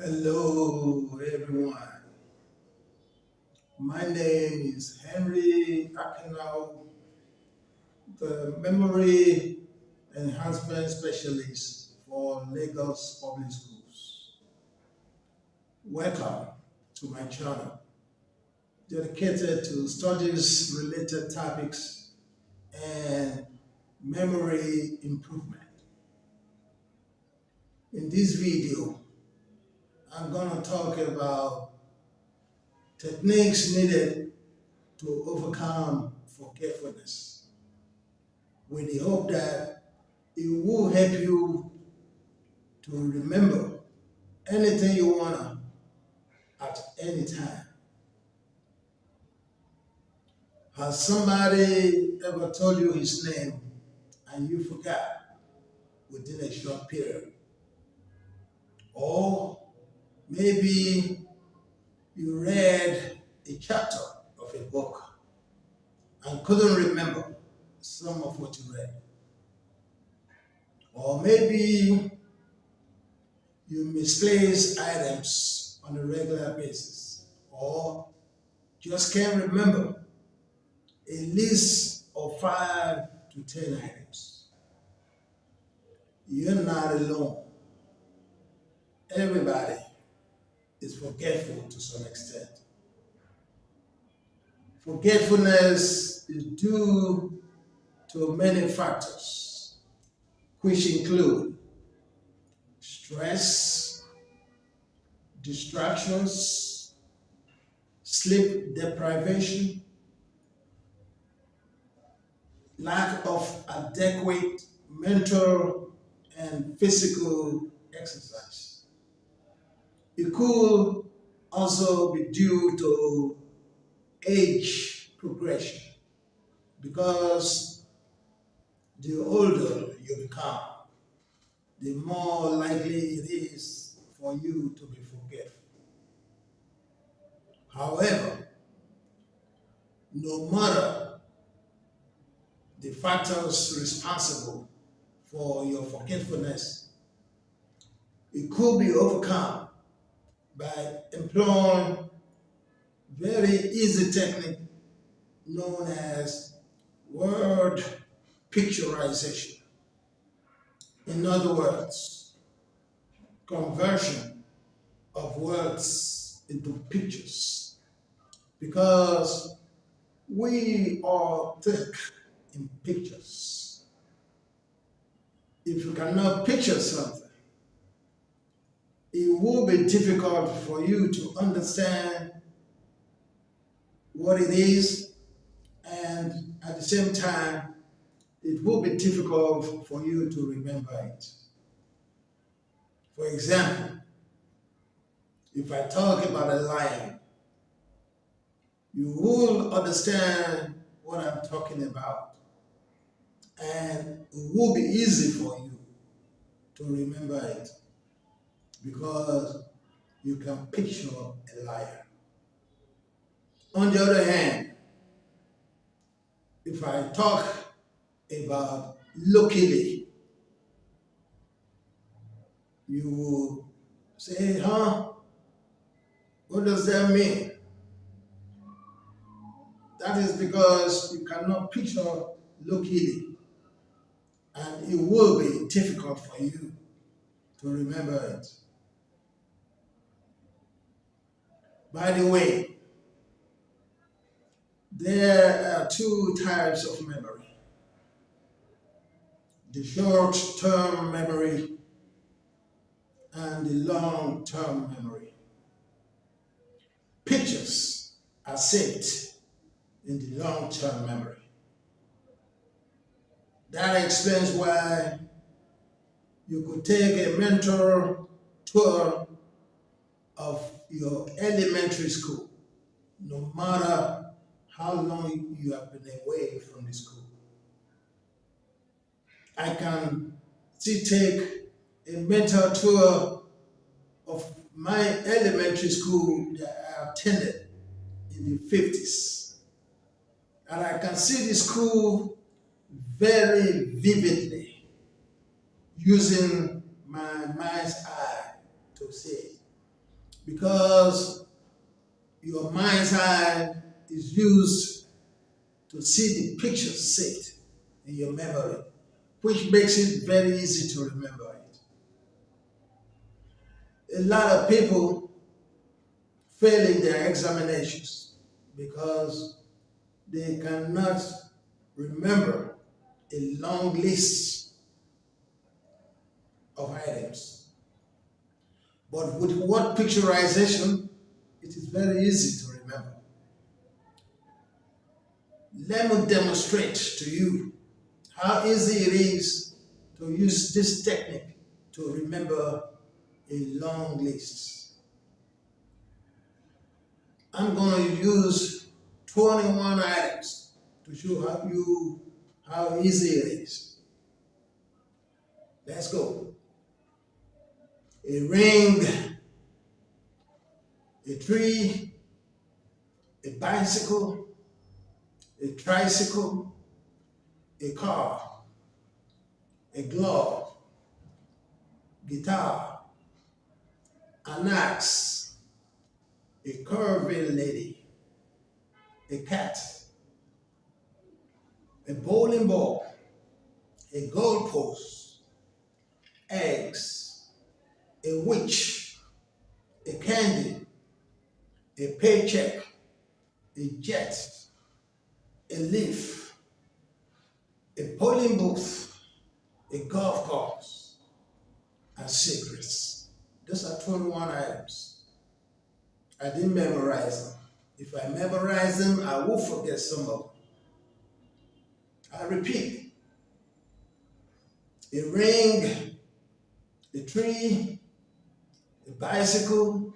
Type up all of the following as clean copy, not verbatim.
Hello, everyone. My name is Henry Akinau, the Memory Enhancement Specialist for Lagos Public Schools. Welcome to my channel, dedicated to studies related topics and memory improvement. In this video, I'm going to talk about techniques needed to overcome forgetfulness, with the hope that it will help you to remember anything you wanna at any time. Has somebody ever told you his name and you forgot within a short period? Or maybe you read a chapter of a book and couldn't remember some of what you read. Or maybe you misplace items on a regular basis, or just can't remember a list of 5 to 10 items. You're not alone. Everybody is forgetful to some extent. Forgetfulness is due to many factors, which include stress, distractions, sleep deprivation, lack of adequate mental and physical exercise. It could also be due to age progression, because the older you become, the more likely it is for you to be forgetful. However, no matter the factors responsible for your forgetfulness, it could be overcome by employing very easy technique known as word picturization. In other words, conversion of words into pictures. Because we all think in pictures. If you cannot picture something, it will be difficult for you to understand what it is, and at the same time, it will be difficult for you to remember it. For example, if I talk about a lion, you will understand what I'm talking about, and it will be easy for you to remember it because you can picture a lion. On the other hand, if I talk about luckily, you will say, huh? What does that mean? That is because you cannot picture luckily, and it will be difficult for you to remember it. By the way, there are 2 types of memory: the short-term memory and the long-term memory. Pictures are saved in the long-term memory. That explains why you could take a mental tour of your elementary school, no matter how long you have been away from the school. I can still take a mental tour of my elementary school that I attended in the 50s. And I can see the school very vividly using my mind's eye to see it. because your mind's eye is used to see the pictures saved in your memory, which makes it very easy to remember it. A lot of people fail in their examinations because they cannot remember a long list of items. But with word picturization, it is very easy to remember. Let me demonstrate to you how easy it is to use this technique to remember a long list. I'm going to use 21 items to show how easy it is. Let's go. A ring, a tree, a bicycle, a tricycle, a car, a glove, guitar, an axe, a curvy lady, a cat, a bowling ball, a goalpost, eggs, a witch, a candy, a paycheck, a jet, a leaf, a polling booth, a golf course, and secrets. Those are 21 items. I didn't memorize them. If I memorize them, I will forget some of them. I repeat: a ring, a tree, a bicycle,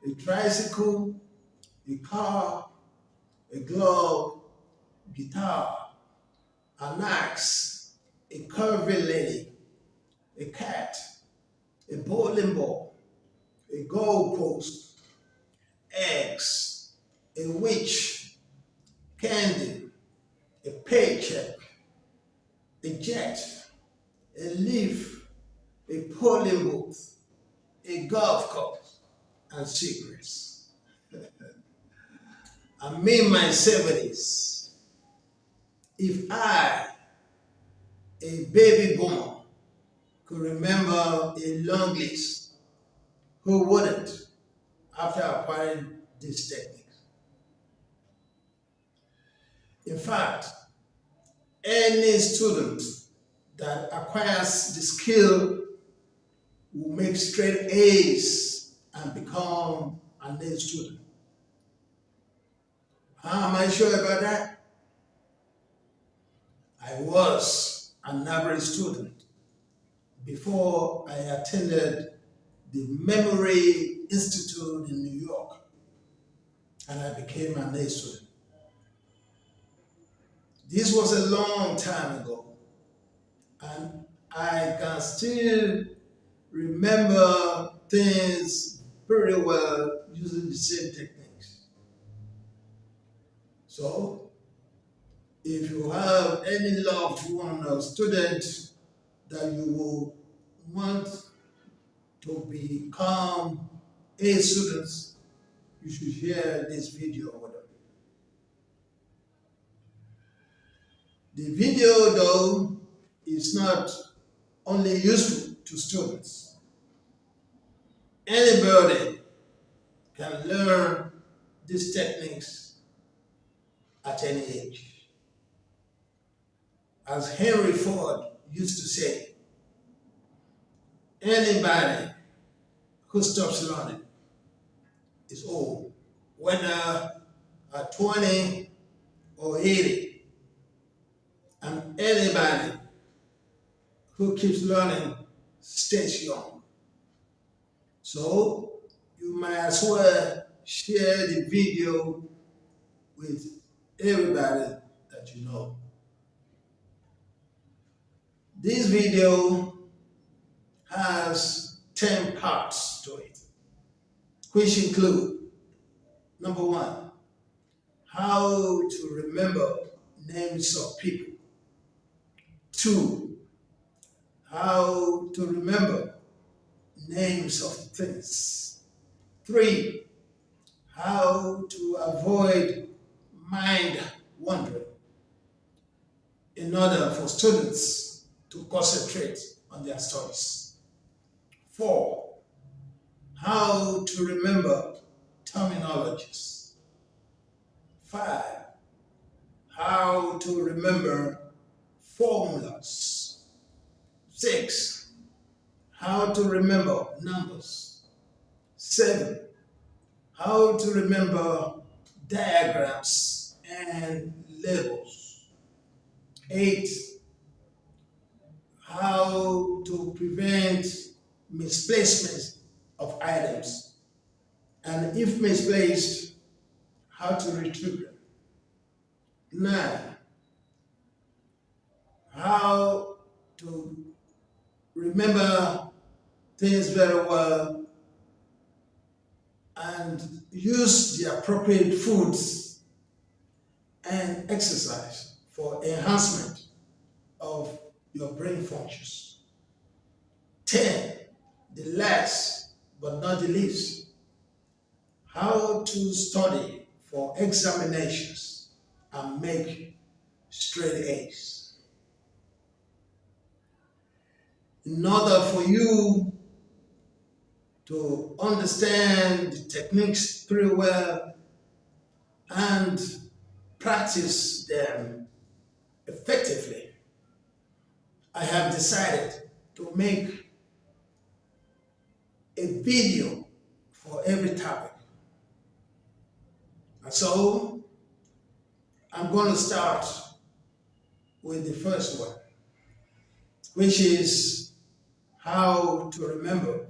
a tricycle, a car, a glove, guitar, an axe, a curvy lady, a cat, a bowling ball, a goalpost, eggs, a witch, candy, a paycheck, a jet, a leaf, a polling booth, a golf course, and secrets. I'm in my 70s. If I, a baby boomer, could remember a long list, who wouldn't after acquiring this technique? In fact, any student that acquires the skill will make straight A's and become an A student. How am I sure about that? I was an average student before I attended the Memory Institute in New York, and I became an A student. This was a long time ago, and I can still remember things pretty well using the same techniques. So, if you have any loved one or student that you will want to become A students, you should share this video with them. The video, though, is not only useful to students. Anybody can learn these techniques at any age. As Henry Ford used to say, anybody who stops learning is old, whether at 20 or 80. And anybody who keeps learning stays young. So you might as well share the video with everybody that you know. This video has 10 parts to it, which include: number one, how to remember names of people. 2, how to remember names of things. 3. How to avoid mind wandering in order for students to concentrate on their studies. 4. How to remember terminologies. 5. How to remember formulas. 6. How to remember numbers. 7. How to remember diagrams and labels. 8. How to prevent misplacement of items. And if misplaced, how to retrieve them. 9. How to remember things very well and use the appropriate foods and exercise for enhancement of your brain functions. 10. The last but not the least, how to study for examinations and make straight A's. In order for you to understand the techniques pretty well and practice them effectively, I have decided to make a video for every topic. And so I'm going to start with the first one, which is how to remember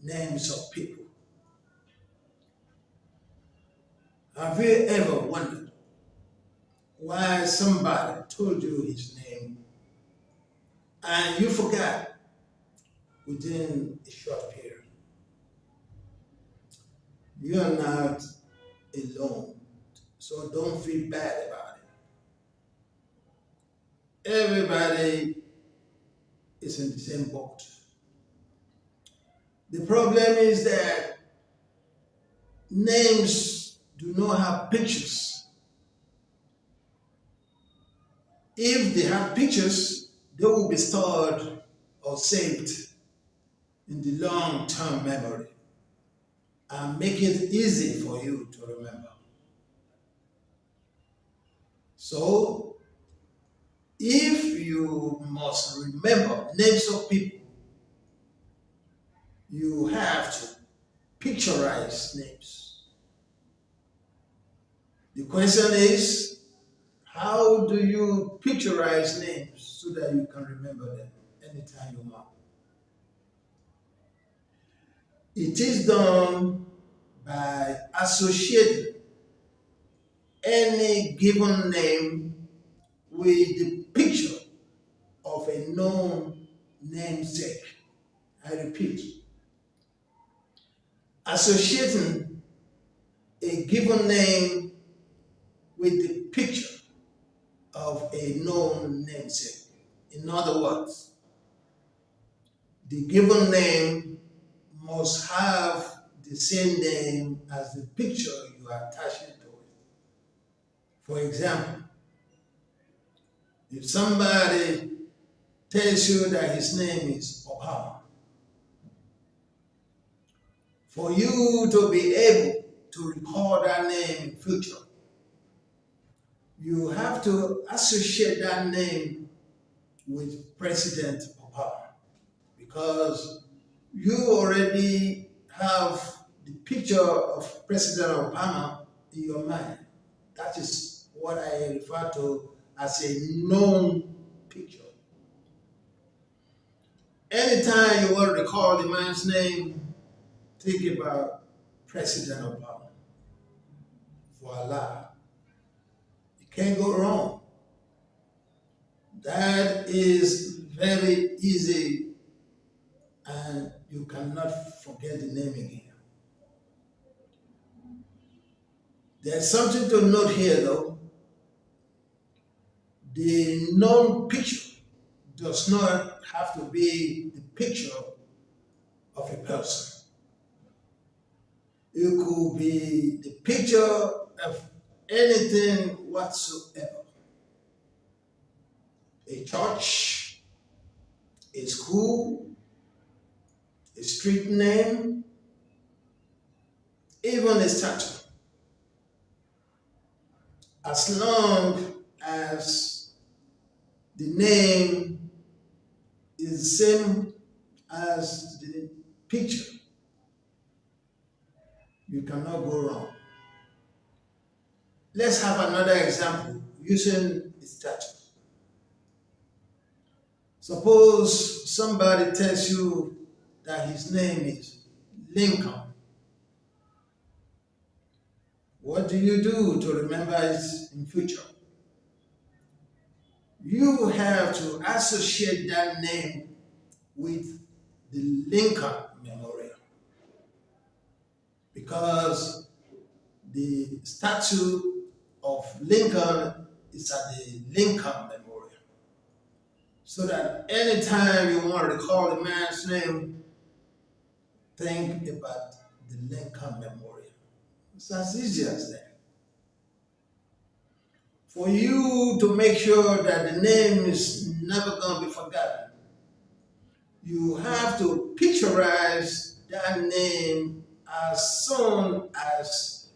names of people. Have you ever wondered why somebody told you his name and you forgot within a short period? You are not alone, so don't feel bad about it. Everybody is in the same boat. The problem is that names do not have pictures. If they have pictures, they will be stored or saved in the long-term memory and make it easy for you to remember. So, if you must remember names of people, you have to picturize names. The question is, how do you picturize names so that you can remember them anytime you want? It is done by associating any given name with the picture of a known namesake. I repeat, associating a given name with the picture of a known namesake. In other words, the given name must have the same name as the picture you are attaching to it. For example, if somebody tells you that his name is Obama, for you to be able to recall that name in future, you have to associate that name with President Obama, because you already have the picture of President Obama in your mind. That is what I refer to as a known picture. Anytime you want to recall the man's name, think about President Obama. Voila. You can't go wrong. That is very easy and you cannot forget the name again. There's something to note here though. The known picture does not have to be the picture of a person. It could be the picture of anything whatsoever. A church, a school, a street name, even a statue. As long as the name is the same as the picture, you cannot go wrong. Let's have another example using a statue. Suppose somebody tells you that his name is Lincoln. What do you do to remember it in future? You have to associate that name with the Lincoln Memorial because the statue of Lincoln is at the Lincoln Memorial. So that anytime you want to recall the man's name, think about the Lincoln Memorial. It's as easy as that. For you to make sure that the name is never going to be forgotten, you have to picturize that name as soon as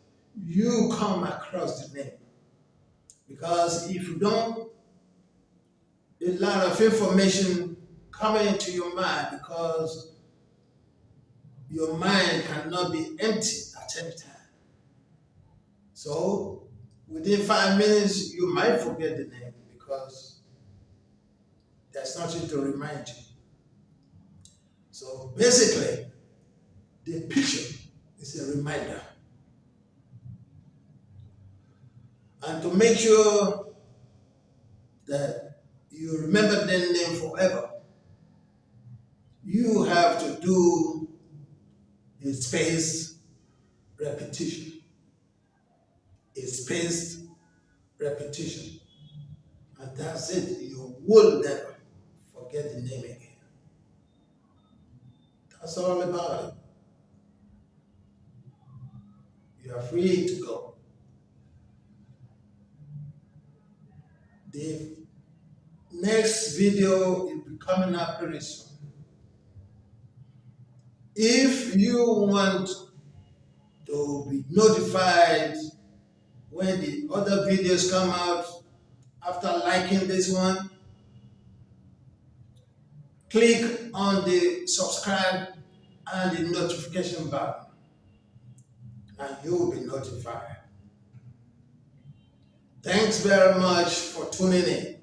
you come across the name. Because if you don't, a lot of information coming into your mind because your mind cannot be empty at any time. So within 5 minutes, you might forget the name because there's nothing to remind you. So basically, the picture is a reminder. And to make sure that you remember that name forever, you have to do a spaced repetition. A spaced repetition. And that's it. You will never forget the name again. That's all about it. You are free to go. The next video will be coming up very soon. If you want to be notified when the other videos come out after liking this one, click on the subscribe and the notification button and you will be notified. Thanks very much for tuning in.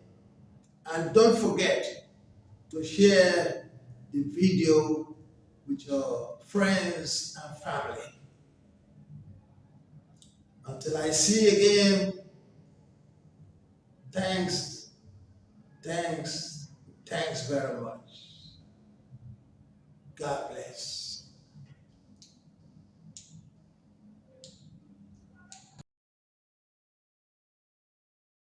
And don't forget to share the video with your friends and family. Until I see you again, thanks very much. God bless.